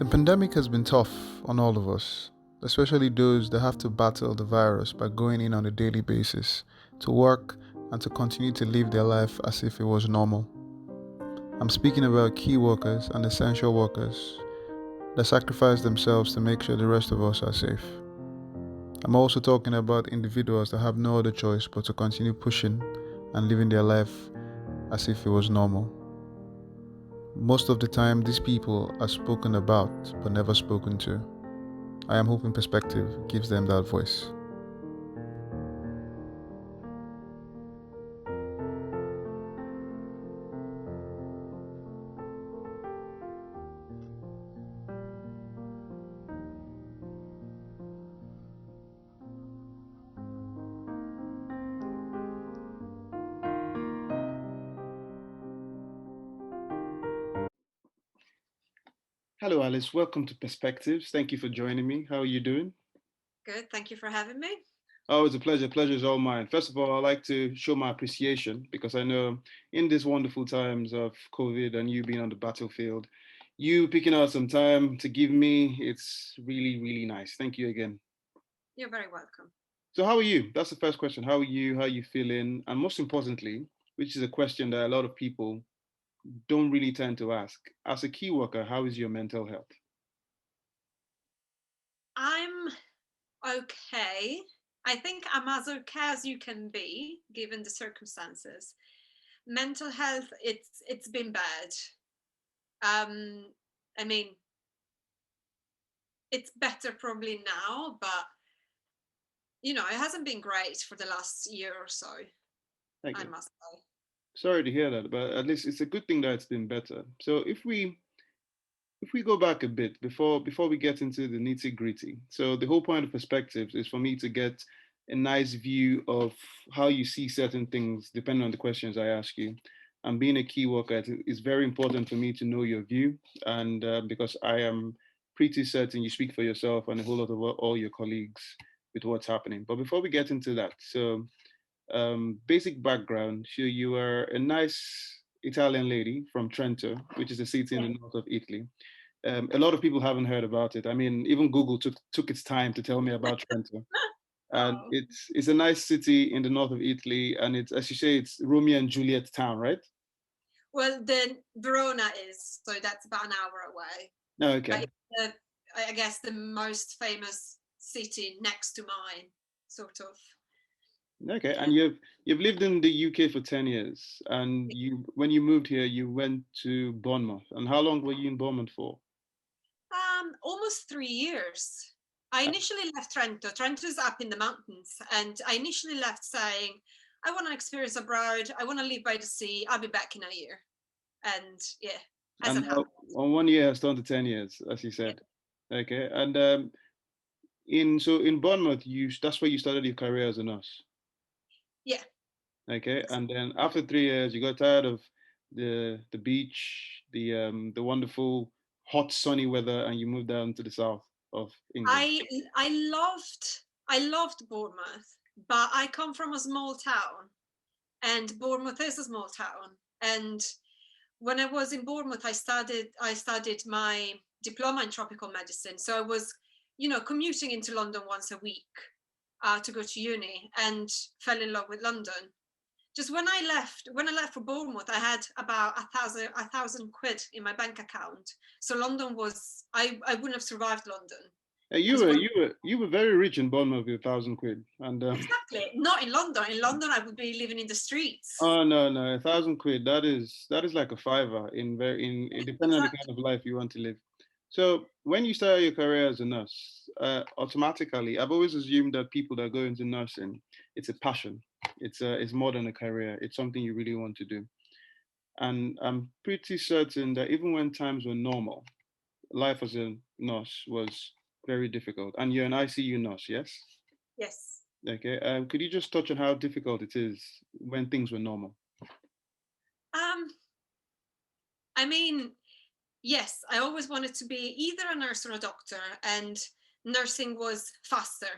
The pandemic has been tough on all of us, especially those that have to battle the virus by going in on a daily basis to work and to continue to live their life as if it was normal. I'm speaking about key workers and essential workers that sacrifice themselves to make sure the rest of us are safe. I'm also talking about individuals that have no other choice but to continue pushing and living their life as if it was normal. Most of the time, these people are spoken about but never spoken to. I am hoping perspective gives them that voice. Hello, Alice. Welcome to Perspectives. Thank you for joining me. How are you doing? Good. Thank you for having me. Oh, it's a pleasure. Pleasure is all mine. First of all, I'd like to show my appreciation because I know in these wonderful times of COVID and you being on the battlefield, you picking out some time to give me, it's really, really nice. Thank you again. You're very welcome. So, how are you? That's the first question. How are you? How are you feeling? And most importantly, which is a question that a lot of people don't really tend to ask. As a key worker, how is your mental health? I'm okay. I think I'm as okay as you can be given the circumstances. Mental health, it's been bad. Um, I mean, it's better probably now, but it hasn't been great for the last year or so, Thank I you. must say. Sorry to hear that, but at least it's a good thing that it's been better. So if we go back a bit before we get into the nitty gritty, so the whole point of perspectives is for me to get a nice view of how you see certain things depending on the questions I ask you. And being a key worker, it's very important for me to know your view, and because I am pretty certain you speak for yourself and a whole lot of all your colleagues with what's happening. But before we get into that, so basic background. You are a nice Italian lady from Trento, which is a city in Yeah. the north of Italy. A lot of people haven't heard about it. I mean, even Google took its time to tell me about Trento. And Oh. it's a nice city in the north of Italy, and it's, as you say, it's Romeo and Juliet town, right? Well, then Verona is, so that's about an hour away. No, But okay, it's I guess the most famous city next to mine, sort of. okay. And you've lived in the UK for 10 years, and you when you moved here, you went to Bournemouth. And how long were you in Bournemouth for? Almost 3 years. I initially left Trento. Trento's up in the mountains, and I initially left saying, I want an experience abroad. I want to live by the sea. I'll be back in a year. And yeah, And hasn't now, happened. on 1 year has turned to 10 years, as you Yeah. said. Okay, and in Bournemouth, you that's where you started your career as a nurse. Yeah. Okay, and then after 3 years, you got tired of the beach, the wonderful hot sunny weather, and you moved down to the south of England. I I loved I loved Bournemouth, but I come from a small town, and Bournemouth is a small town. And when I was in Bournemouth, I studied my diploma in tropical medicine. So I was, commuting into London once a week to go to uni, and fell in love with London. Just when I left for Bournemouth, I had about a thousand quid in my bank account. So London was I wouldn't have survived London You because were one you were very rich in Bournemouth with 1,000 quid, and exactly not in London. In London, I would be living in the streets. oh no, 1,000 quid. That is like a fiver in depending on the kind Exactly. of life you want to live. So when you start your career as a nurse, automatically, I've always assumed that people that go into nursing, it's a passion. It's more than a career. It's something you really want to do. And I'm pretty certain that even when times were normal, life as a nurse was very difficult. And you're an ICU nurse, yes? Yes. Okay. Could you just touch on how difficult it is when things were normal? Um, I mean, yes, I always wanted to be either a nurse or a doctor, and nursing was faster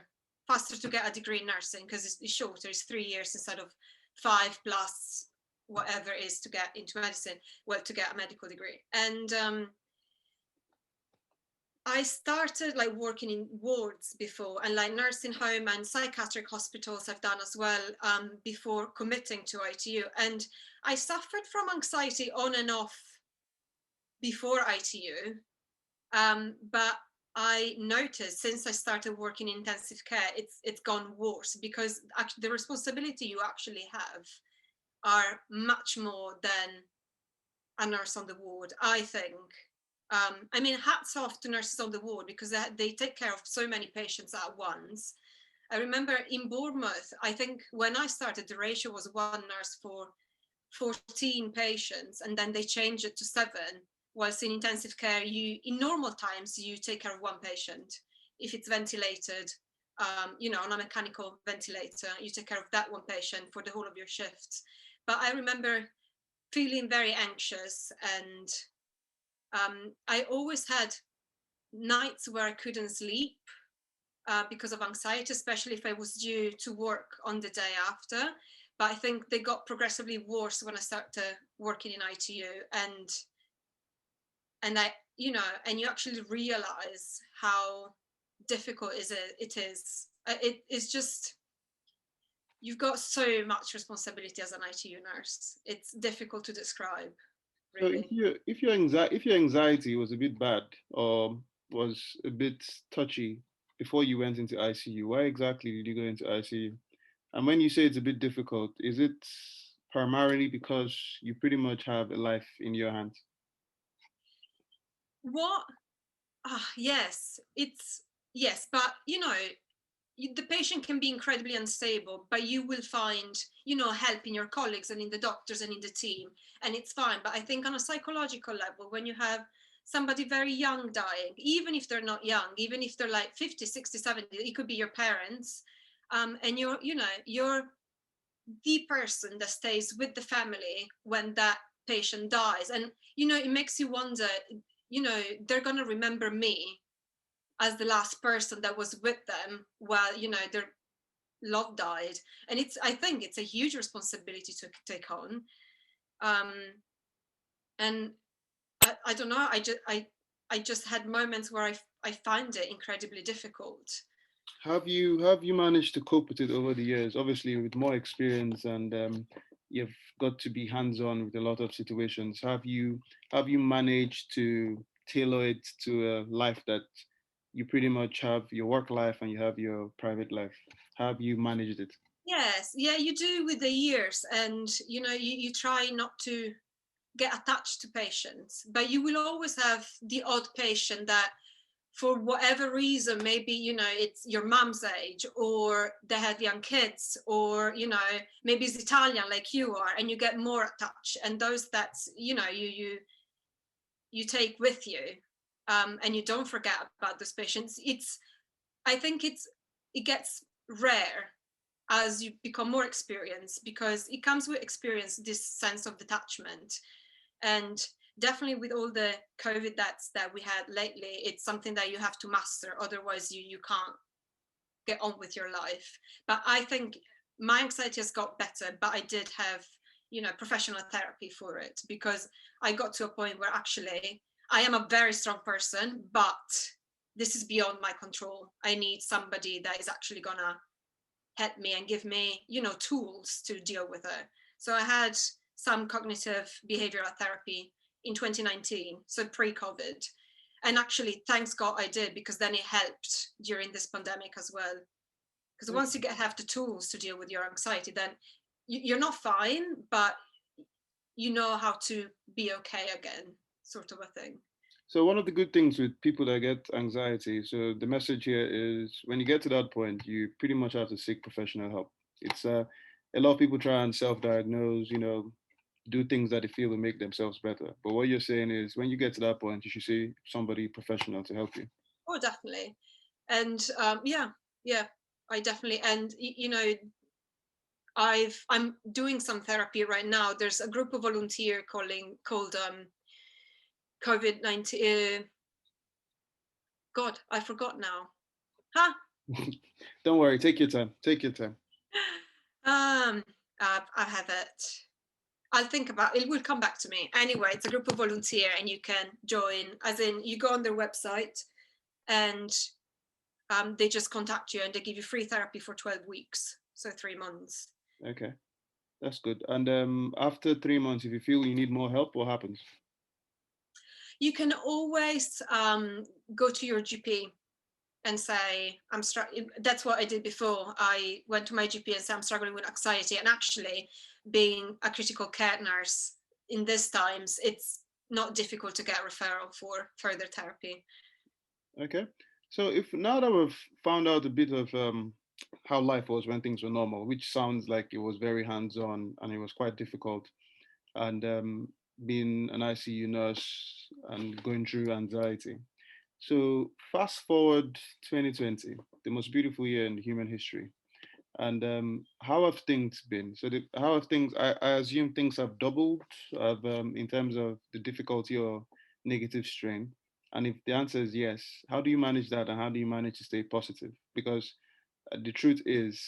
to get a degree in nursing because it's shorter, it's 3 years instead of five plus whatever it is to get into medicine, well, to get a medical degree. And I started like working in wards before, and like nursing home and psychiatric hospitals I've done as well, before committing to ITU. And I suffered from anxiety on and off before ITU, but I noticed since I started working in intensive care, it's gone worse, because actually the responsibility you actually have are much more than a nurse on the ward, I think. I mean, hats off to nurses on the ward, because they take care of so many patients at once. I remember in Bournemouth, I think when I started, the ratio was one nurse for 14 patients, and then they changed it to 7. Whilst in intensive care, in normal times, you take care of one patient. If it's ventilated, on a mechanical ventilator, you take care of that one patient for the whole of your shifts. But I remember feeling very anxious, and I always had nights where I couldn't sleep because of anxiety, especially if I was due to work on the day after. But I think they got progressively worse when I started working in ITU, and and you actually realize how difficult it is. It is just, you've got so much responsibility as an ITU nurse. It's difficult to describe, So really. if your anxiety was a bit bad or was a bit touchy before you went into ICU, why exactly did you go into ICU? And when you say it's a bit difficult, is it primarily because you pretty much have a life in your hands? What? Yes, yes, but the patient can be incredibly unstable, but you will find, help in your colleagues and in the doctors and in the team, and it's fine. But I think on a psychological level, when you have somebody very young dying, even if they're not young, even if they're like 50, 60, 70, it could be your parents, and you're the person that stays with the family when that patient dies. And, it makes you wonder, they're going to remember me as the last person that was with them while their love died. And I think it's a huge responsibility to take on. And I don't know, I just had moments where I find it incredibly difficult. Have you managed to cope with it over the years? Obviously, with more experience and you've got to be hands-on with a lot of situations. Have you managed to tailor it to a life that you pretty much have your work life and you have your private life? Have you managed it? Yes, yeah, you do with the years, and you try not to get attached to patients, but you will always have the odd patient that, for whatever reason, maybe it's your mom's age, or they have young kids, or maybe it's Italian like you are, and you get more attached, and those that's you take with you, and you don't forget about those patients. I think it gets rare as you become more experienced, because it comes with experience, this sense of detachment. And definitely with all the COVID deaths that we had lately, it's something that you have to master, otherwise you can't get on with your life. But I think my anxiety has got better, but I did have professional therapy for it, because I got to a point where actually I am a very strong person, but this is beyond my control. I need somebody that is actually gonna help me and give me tools to deal with it. So I had some cognitive behavioral therapy in 2019, so pre-COVID. And actually, thanks God I did, because then it helped during this pandemic as well. Because once you have the tools to deal with your anxiety, then you're not fine, but you know how to be okay again, sort of a thing. So one of the good things with people that get anxiety, so the message here is when you get to that point, you pretty much have to seek professional help. It's a lot of people try and self-diagnose, do things that they feel will make themselves better. But what you're saying is when you get to that point, you should see somebody professional to help you. Oh, definitely. And yeah, I definitely, and I'm doing some therapy right now. There's a group of volunteer called COVID-19. God, I forgot now. Huh? Don't worry, take your time. Take your time. I have it. I'll think about it. Will come back to me. Anyway, it's a group of volunteer, and you can join. As in, you go on their website, and they just contact you and they give you free therapy for 12 weeks, so 3 months. Okay, that's good. And after 3 months, if you feel you need more help, what happens? You can always go to your GP and say, I'm struggling. That's what I did before. I went to my GP and said, I'm struggling with anxiety. And actually, being a critical care nurse in these times, it's not difficult to get a referral for further therapy. Okay, so if now that we've found out a bit of how life was when things were normal, which sounds like it was very hands-on and it was quite difficult, and being an ICU nurse and going through anxiety. So fast forward 2020, the most beautiful year in human history. And how have things been? So how have things? I assume things have doubled in terms of the difficulty or negative strain. And if the answer is yes, how do you manage that, and how do you manage to stay positive? Because the truth is,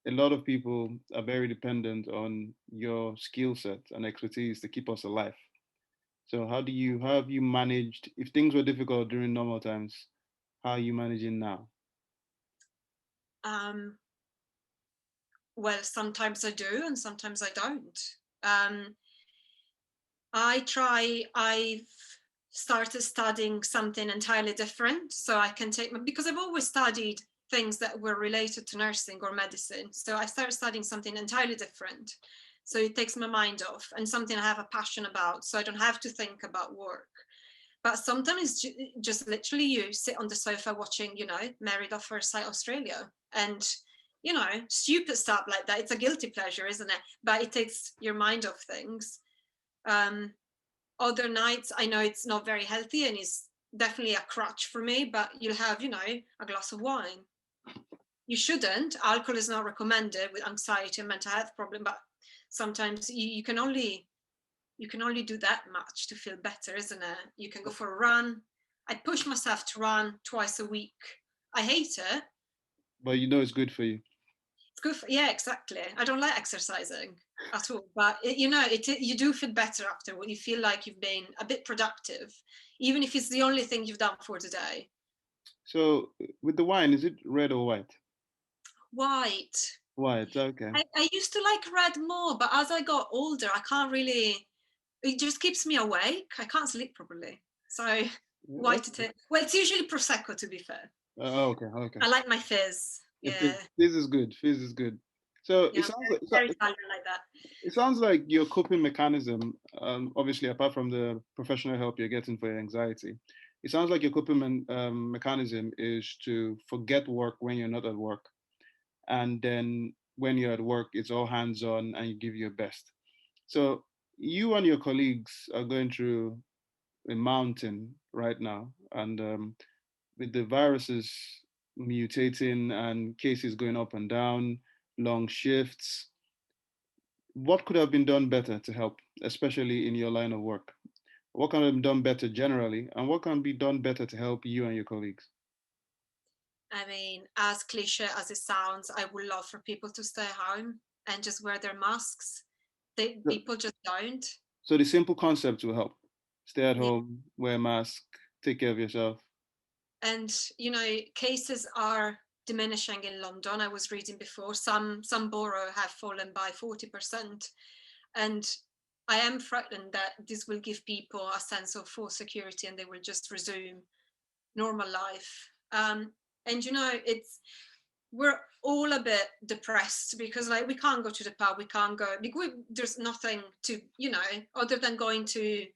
a lot of people are very dependent on your skill set and expertise to keep us alive. So how have you managed if things were difficult during normal times? How are you managing now? Um, well, sometimes I do and sometimes I don't. Um, I've started studying something entirely different so I can take, because I've always studied things that were related to nursing or medicine. So I started studying something entirely different. So it takes my mind off and something I have a passion about. So I don't have to think about work. But sometimes just literally you sit on the sofa watching, Married at First Sight Australia. And, stupid stuff like that. It's a guilty pleasure, isn't it? But it takes your mind off things. Other nights, I know it's not very healthy and it's definitely a crutch for me, but you'll have, a glass of wine. You shouldn't. Alcohol is not recommended with anxiety and mental health problem, but sometimes you can only do that much to feel better, isn't it? You can go for a run. I push myself to run twice a week. I hate it. But you know it's good for you. It's good for, yeah, exactly. I don't like exercising at all, but you do feel better after when you feel like you've been a bit productive, even if it's the only thing you've done for today. So with the wine, is it red or white? White. White, okay. I used to like red more, but as I got older, I can't really, it just keeps me awake. I can't sleep properly. So white it is. Well, it's usually Prosecco, to be fair. Okay, okay. I like my fizz. Yeah. Fizz is good. Fizz is good. So Yeah, very Italian like that. it sounds like your coping mechanism, obviously apart from the professional help you're getting for your anxiety, it sounds like your coping mechanism is to forget work when you're not at work, and then when you're at work, it's all hands on and you give your best. So you and your colleagues are going through a mountain right now, and with the viruses mutating and cases going up and down, long shifts, what could have been done better to help, especially in your line of work? What can have been done better generally, and what can be done better to help you and your colleagues? I mean, as cliche as it sounds, I would love for people to stay home and just wear their masks. So, People just don't. so the simple concept will help. Stay at Yeah. home, wear a mask, take care of yourself. And cases are diminishing in London. I was reading before some borough have fallen by 40%, and I am frightened that this will give people a sense of full security and they will just resume normal life. And we're all a bit depressed because like we can't go to the pub, we can't go, there's nothing to, other than going to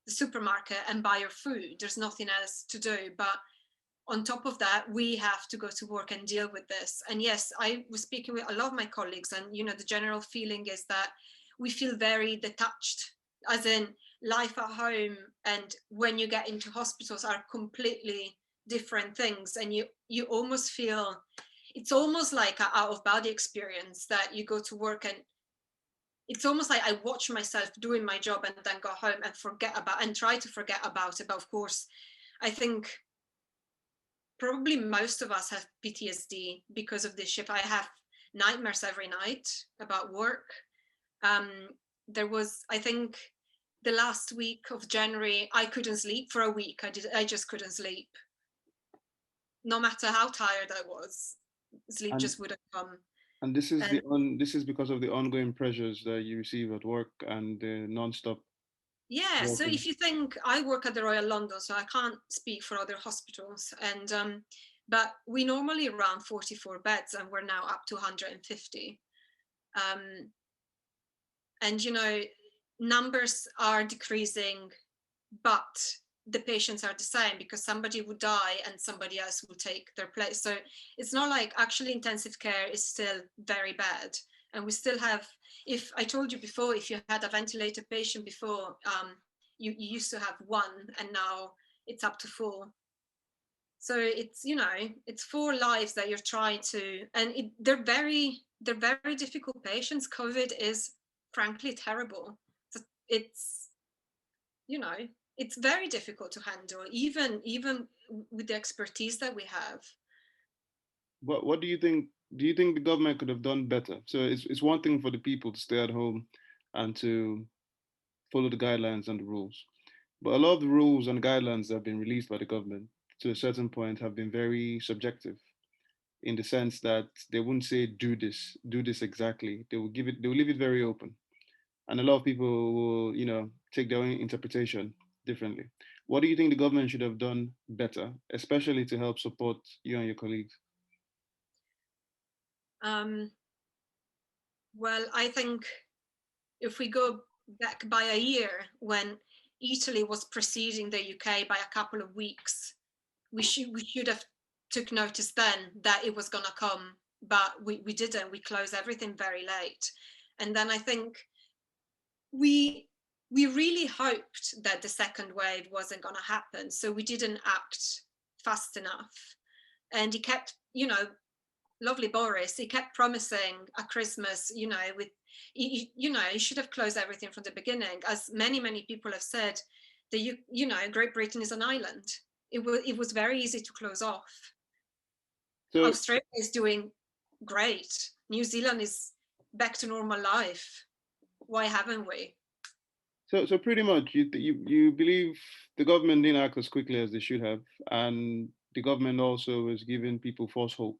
the supermarket and buy your food. There's nothing else to do. But on top of that, we have to go to work and deal with this. And yes, I was speaking with a lot of my colleagues, and the general feeling is that we feel very detached, as in life at home and when you get into hospitals are completely different things. And you almost feel it's almost like an out of body experience, that you go to work and it's almost like I watch myself doing my job and then go home and try to forget about it. But of course, I think probably most of us have PTSD because of this shift. I have nightmares every night about work. There was, I think, the last week of January, I couldn't sleep for a week. I just couldn't sleep. no matter how tired I was, sleep And just wouldn't come. and this is And this is because of the ongoing pressures that you receive at work and the non-stop yeah, so working. if you think, I work at the Royal London, so I can't speak for other hospitals, and but we normally run 44 beds, and we're now up to 150. Um, and numbers are decreasing, but the patients are the same, because somebody would die and somebody else will take their place. So it's not like, actually intensive care is still very bad, and we still have, if I told you before, if you had a ventilated patient before, you used to have one, and now it's up to 4. So it's, it's 4 lives that you're trying to, and they're very difficult patients. COVID is frankly terrible. So it's, you know it's very difficult to handle, even with the expertise that we have. What do you think? Do you think the government could have done better? So it's one thing for the people to stay at home and to follow the guidelines and the rules, but a lot of the rules and guidelines that have been released by the government to a certain point have been very subjective, in the sense that they wouldn't say do this exactly. They will leave it very open, and a lot of people will take their own interpretation differently. What do you think the government should have done better, especially to help support you and your colleagues? um, well, I think if we go back by a year, when Italy was preceding the UK by a couple of weeks, we should have took notice then that it was going to come, but we didn't. We closed everything very late, and then I think we we really hoped that the second wave wasn't going to happen, so we didn't act fast enough. And he kept, lovely Boris, he kept promising a Christmas, with, he should have closed everything from the beginning. As many people have said, Great Britain is an island. It was very easy to close off. So Australia is doing great. New Zealand is back to normal life. Why haven't we? so pretty much you believe the government didn't act as quickly as they should have, and the government also was giving people false hope,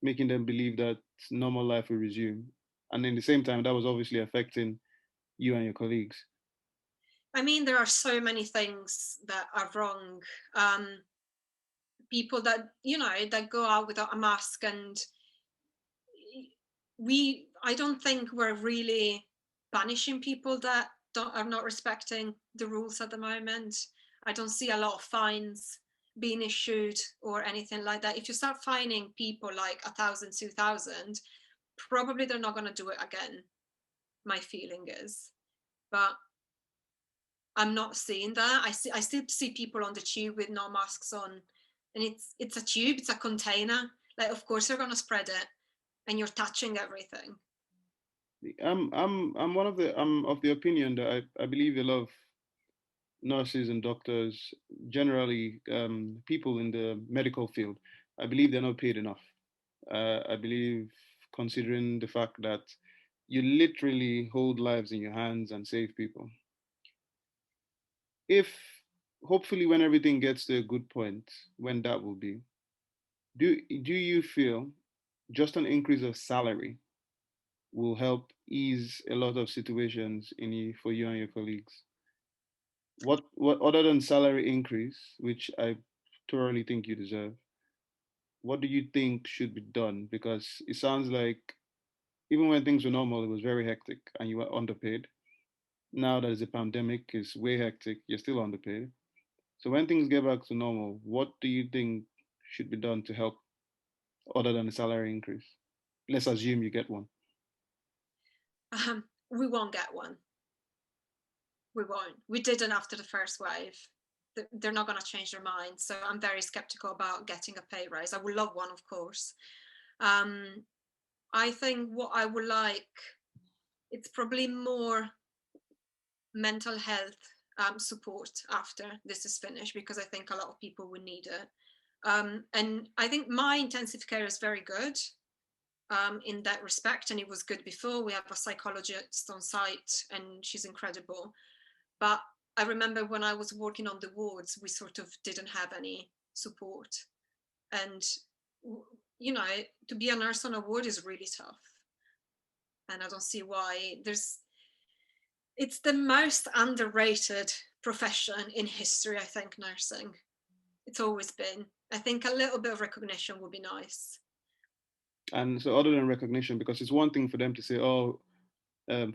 making them believe that normal life will resume, and in the same time that was obviously affecting you and your colleagues. I mean, there are so many things that are wrong. People that, that go out without a mask, and I don't think we're really punishing people that are not respecting the rules at the moment. I don't see a lot of fines being issued or anything like that. If you start fining people like 1,000, 2,000, probably they're not going to do it again, my feeling is. But I'm not seeing that. I still see people on the tube with no masks on, and it's a tube, it's a container. Like, of course they're gonna spread it, and you're touching everything. I'm one of the I'm of the opinion that I believe a lot of nurses and doctors, generally people in the medical field, I believe they're not paid enough. I believe, considering the fact that you literally hold lives in your hands and save people. If hopefully when everything gets to a good point, when that will be, do you feel just an increase of salary will help ease a lot of situations for you and your colleagues? What other than salary increase, which I thoroughly think you deserve, what do you think should be done? Because it sounds like even when things were normal, it was very hectic and you were underpaid. Now that it's a pandemic, it's way hectic, you're still underpaid. So when things get back to normal, what do you think should be done to help other than a salary increase? Let's assume you get one. We won't get one. We won't. We didn't after the first wave. They're not going to change their mind. So I'm very skeptical about getting a pay raise. I would love one, of course. I think what I would like, it's probably more mental health support after this is finished, because I think a lot of people would need it. And I think my intensive care is very good in that respect, and it was good before. We have a psychologist on site, and she's incredible. But I remember when I was working on the wards, we sort of didn't have any support. And, you know, to be a nurse on a ward is really tough. And I don't see why it's the most underrated profession in history, I think, nursing. It's always been. I think a little bit of recognition would be nice. And so, other than recognition, because it's one thing for them to say, "Oh,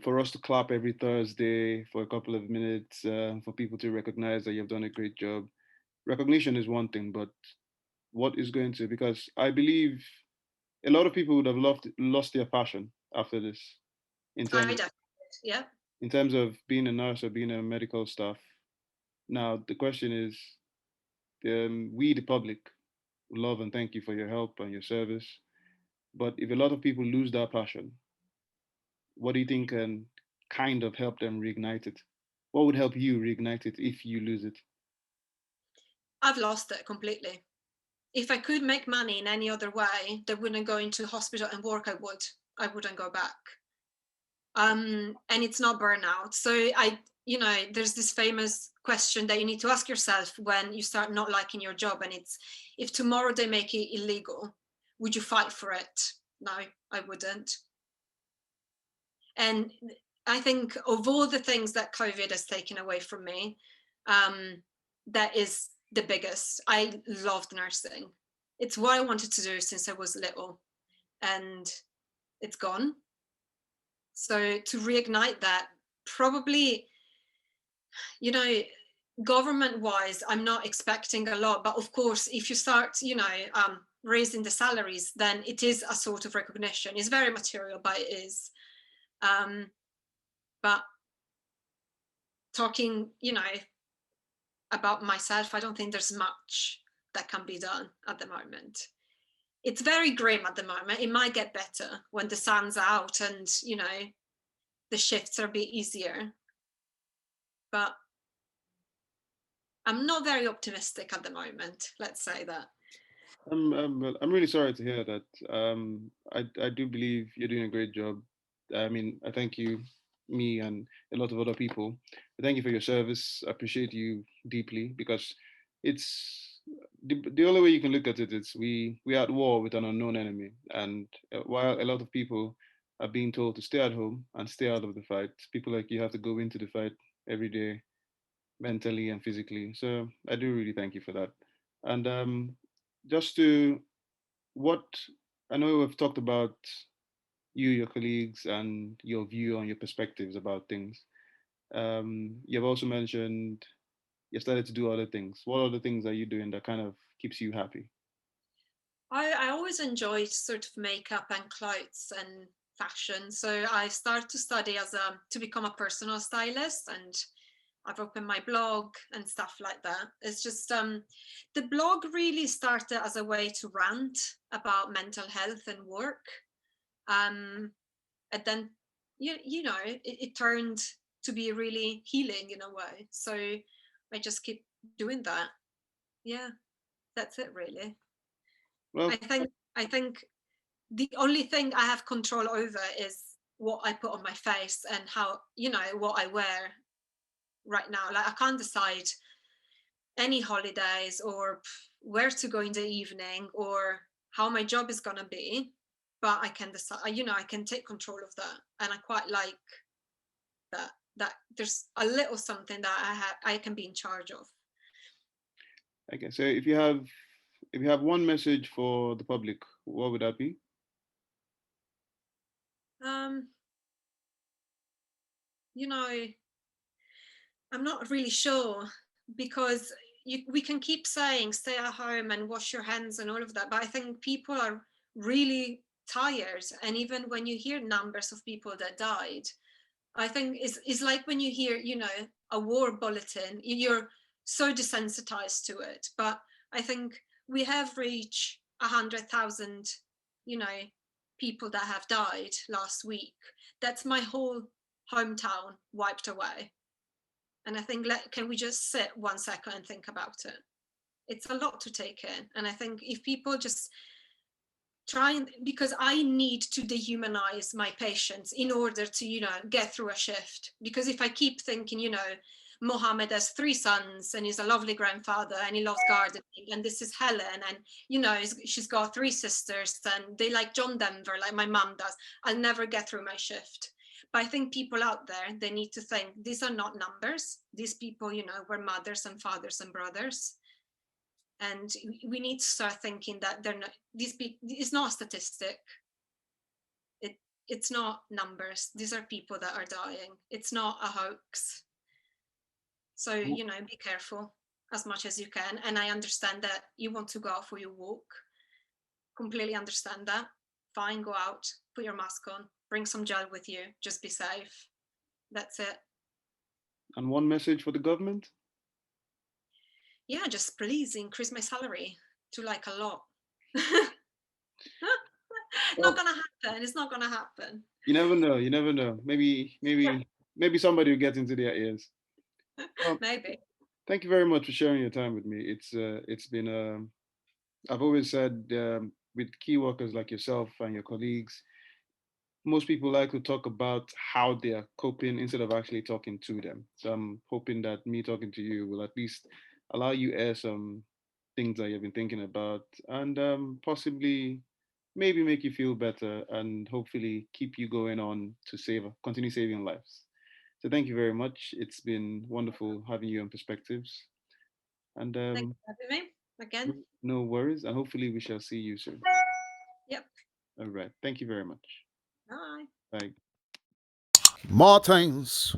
for us to clap every Thursday for a couple of minutes, for people to recognize that you've done a great job." Recognition is one thing, but what is going to? Because I believe a lot of people would have lost their passion after this, in I terms definitely, yeah. in terms of being a nurse or being a medical staff. Now, the question is, we the public love and thank you for your help and your service. But if a lot of people lose that passion, what do you think can kind of help them reignite it? What would help you reignite it if you lose it? I've lost it completely. If I could make money in any other way that wouldn't go into hospital and work, I wouldn't go back. And it's not burnout. So there's this famous question that you need to ask yourself when you start not liking your job, and it's, if tomorrow they make it illegal, would you fight for it? No, I wouldn't. And I think of all the things that COVID has taken away from me, that is the biggest. I loved nursing. It's what I wanted to do since I was little, and it's gone. So to reignite that, probably, government wise, I'm not expecting a lot, but of course, if you start, raising the salaries, then it is a sort of recognition. It's very material, but it is. But talking, about myself, I don't think there's much that can be done at the moment. It's very grim at the moment. It might get better when the sun's out and, the shifts are a bit easier. But I'm not very optimistic at the moment, let's say that. I'm really sorry to hear that. I do believe you're doing a great job. I mean, I thank you, me and a lot of other people. I thank you for your service. I appreciate you deeply, because it's the only way you can look at it is we're at war with an unknown enemy, and while a lot of people are being told to stay at home and stay out of the fight, people like you have to go into the fight every day, mentally and physically. So I do really thank you for that. And just to what I know we've talked about you, your colleagues, and your view on your perspectives about things. You've also mentioned you started to do other things. What other things are you doing that kind of keeps you happy? I always enjoyed sort of makeup and clothes and fashion. So I started to study to become a personal stylist, and I've opened my blog and stuff like that. It's just the blog really started as a way to rant about mental health and work. And then, it turned to be really healing in a way. So I just keep doing that. Yeah, that's it really. Well, I think the only thing I have control over is what I put on my face and how, what I wear right now. Like, I can't decide any holidays or where to go in the evening or how my job is going to be, but I can decide, I can take control of that. And I quite like that there's a little something that I can be in charge of. okay. So if you have one message for the public, what would that be? um you know I'm not really sure, because we can keep saying stay at home and wash your hands and all of that, but I think people are really tired. And even when you hear numbers of people that died, I think it's like when you hear, a war bulletin, you're so desensitized to it. But I think we have reached 100,000, you know, people that have died last week. That's my whole hometown wiped away. And I think, can we just sit 1 second and think about it? It's a lot to take in. And I think if people just because I need to dehumanize my patients in order to, get through a shift. Because if I keep thinking, Mohammed has 3 sons and he's a lovely grandfather and he loves gardening. And this is Helen, and she's got 3 sisters and they like John Denver, like my mum does. I'll never get through my shift. But I think people out there, they need to think these are not numbers. These people, were mothers and fathers and brothers. And we need to start thinking that they're not, these people, it's not a statistic. It's not numbers. These are people that are dying. It's not a hoax. So, be careful as much as you can. And I understand that you want to go out for your walk. Completely understand that. Fine, go out, put your mask on, bring some gel with you, just be safe. That's it. And one message for the government? Yeah, just please increase my salary to like a lot. Not gonna happen. It's not gonna happen. You never know. You never know. Maybe somebody will get into their ears. Maybe. Thank you very much for sharing your time with me. It's been I've always said with key workers like yourself and your colleagues, most people like to talk about how they are coping instead of actually talking to them. So I'm hoping that me talking to you will at least allow you air some things that you've been thinking about, and possibly maybe make you feel better and hopefully keep you going on to continue saving lives. So thank you very much. It's been wonderful having you on Perspectives. And Thank you for having me again. no worries. And hopefully we shall see you soon. Yep. All right. Thank you very much. Bye. Bye. Martins.